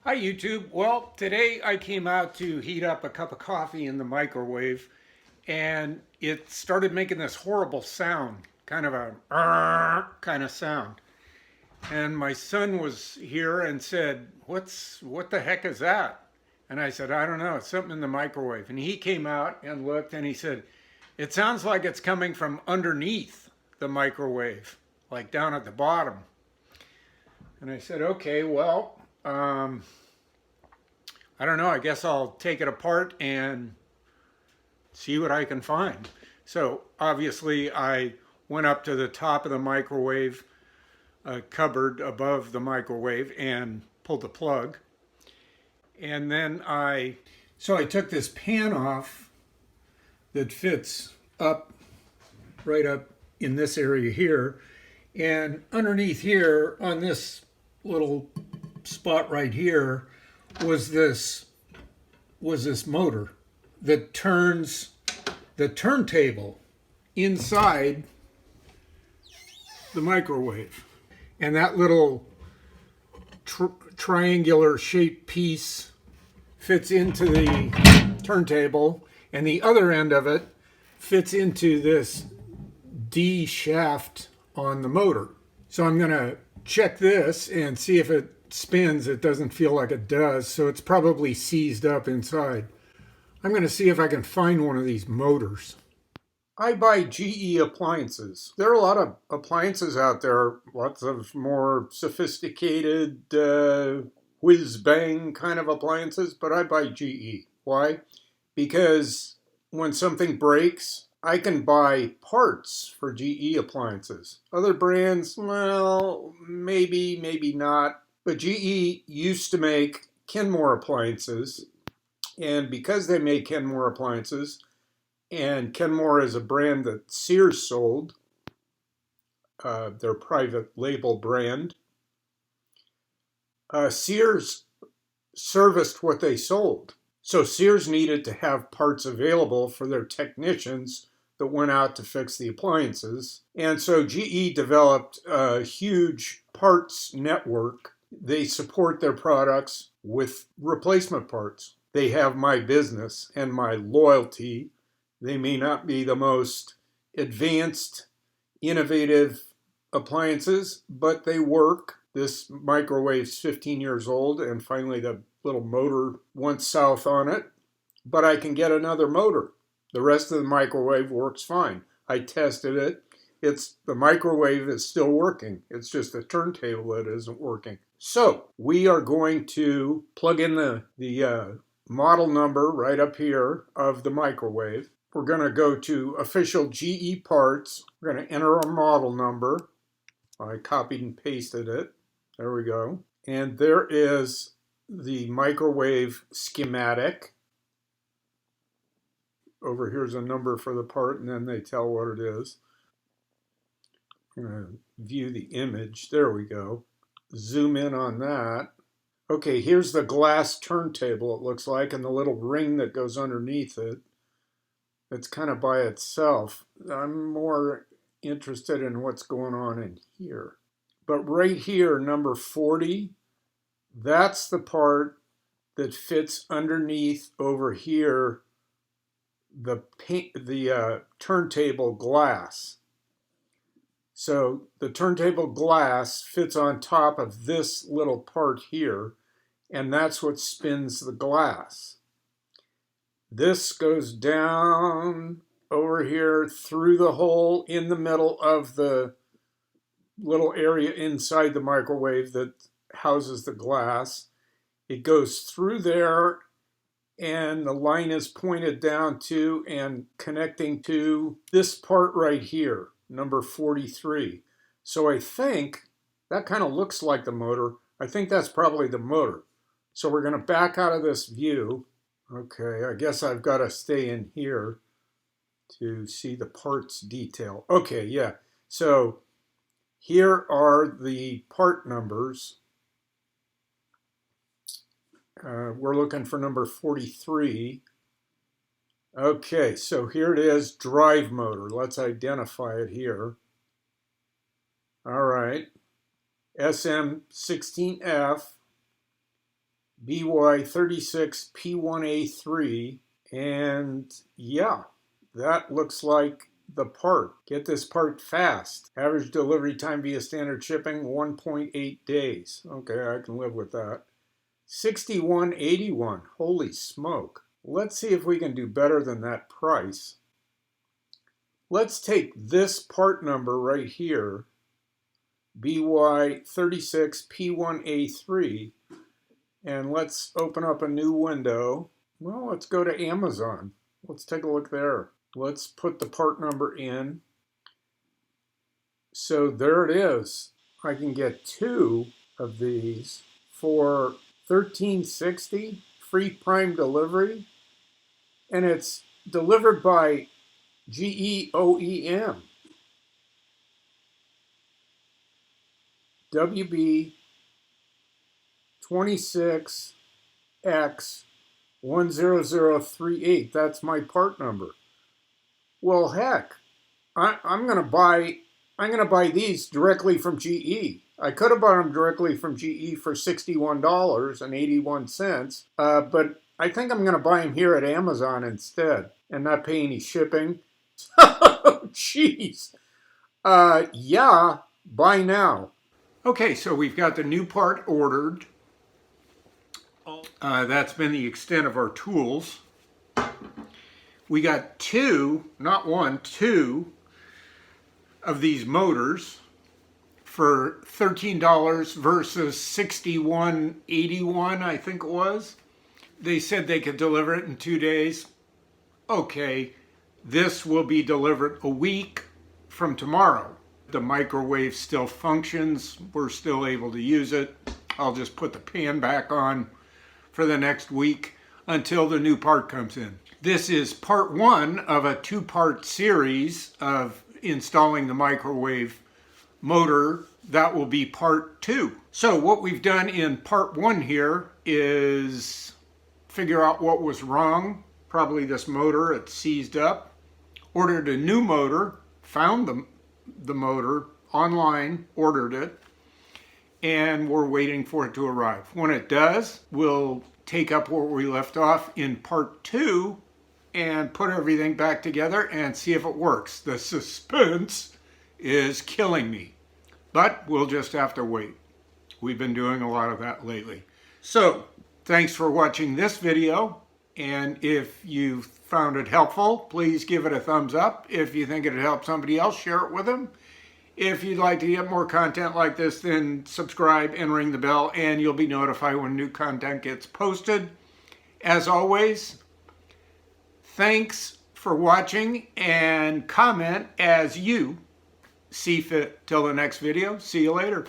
Hi YouTube. Well, today I came out to heat up a cup of coffee in the microwave and it started making this horrible sound, kind of a kind of sound. And my son was here and said, what the heck is that?" And I said, "I don't know, it's something in the microwave." And he came out and looked and he said, "It sounds like it's coming from underneath the microwave, like down at the bottom." And I said, "Okay, well, I don't know. I guess I'll take it apart and see what I can find." So obviously, I went up to the top of the microwave cupboard above the microwave and pulled the plug. And then I took this pan off that fits up right up in this area here. And underneath here on this little spot right here was this was this motor that turns the turntable inside the microwave. And that little triangular shaped piece fits into the turntable, and the other end of it fits into this D shaft on the motor. So I'm going to check this and see if it spins. It doesn't feel like it does, so it's probably seized up inside. I'm going to see if I can find one of these motors. I buy GE appliances. There are a lot of appliances out there, lots of more sophisticated whiz bang kind of appliances, but I buy GE. Why? Because when something breaks, I can buy parts for GE appliances. Other brands, well, maybe not. But GE used to make Kenmore appliances, and because they make Kenmore appliances, and Kenmore is a brand that Sears sold, their private label brand, Sears serviced what they sold. So Sears needed to have parts available for their technicians that went out to fix the appliances. And so GE developed a huge parts network. They support their products with replacement parts. They have my business and my loyalty. They may not be the most advanced, innovative appliances, but they work. This microwave's 15 years old, and finally the little motor went south on it, but I can get another motor. The rest of the microwave works fine. I tested it. The microwave is still working. It's just the turntable that isn't working. So we are going to plug in the model number right up here of the microwave. We're going to go to official GE parts. We're going to enter our model number. I copied and pasted it. There we go. And there is the microwave schematic. Over here's a number for the part, and then they tell what it is. I'm going to view the image. There we go. Zoom in on that. Okay, here's the glass turntable, it looks like, and the little ring that goes underneath it. It's kind of by itself. I'm more interested in what's going on in here. But right here, number 40, that's the part that fits underneath over here the turntable glass. So the turntable glass fits on top of this little part here, and that's what spins the glass. This goes down over here through the hole in the middle of the little area inside the microwave that houses the glass. It goes through there, and the line is pointed down to and connecting to this part right here, number 43. So I think that kind of looks like the motor. I think that's probably the motor. So we're going to back out of this view. Okay, I guess I've got to stay in here to see the parts detail. Okay, yeah. So here are the part numbers. We're looking for number 43. Okay, so here it is, drive motor. Let's identify it here. All right, SM16F BY36P1A3. And yeah, that looks like the part. Get this part fast. Average delivery time via standard shipping, 1.8 days. Okay, I can live with that. 61.81. Holy smoke. Let's see if we can do better than that price. Let's take this part number right here, BY36P1A3, and let's open up a new window. Well, let's go to Amazon. Let's take a look there. Let's put the part number in. So there it is. I can get 2 of these for $13.60, free prime delivery, and it's delivered by GE OEM. WB 26X10038. That's my part number. Well, heck, I'm gonna buy these directly from GE. I could have bought them directly from GE for $61.81, but I think I'm gonna buy them here at Amazon instead and not pay any shipping. Oh, jeez. Yeah, buy now. Okay, so we've got the new part ordered. That's been the extent of our tools. We got 2, not 1, 2 of these motors for $13 versus $61.81, I think it was. They said they could deliver it in 2 days. Okay, this will be delivered a week from tomorrow. The microwave still functions. We're still able to use it. I'll just put the pan back on for the next week until the new part comes in. This is part 1 of a 2-part series of installing the microwave motor. That will be part 2. So what we've done in part 1 here is figure out what was wrong. Probably this motor, it seized up. Ordered a new motor, found the motor online, ordered it, and we're waiting for it to arrive. When it does, we'll take up where we left off in part 2 and put everything back together and see if it works. The suspense is killing me, but we'll just have to wait. We've been doing a lot of that lately. So thanks for watching this video, and if you found it helpful, please give it a thumbs up. If you think it'd help somebody else, share it with them. If you'd like to get more content like this, then subscribe and ring the bell, and you'll be notified when new content gets posted. As always, thanks for watching, and comment as you see fit. Till the next video, see you later.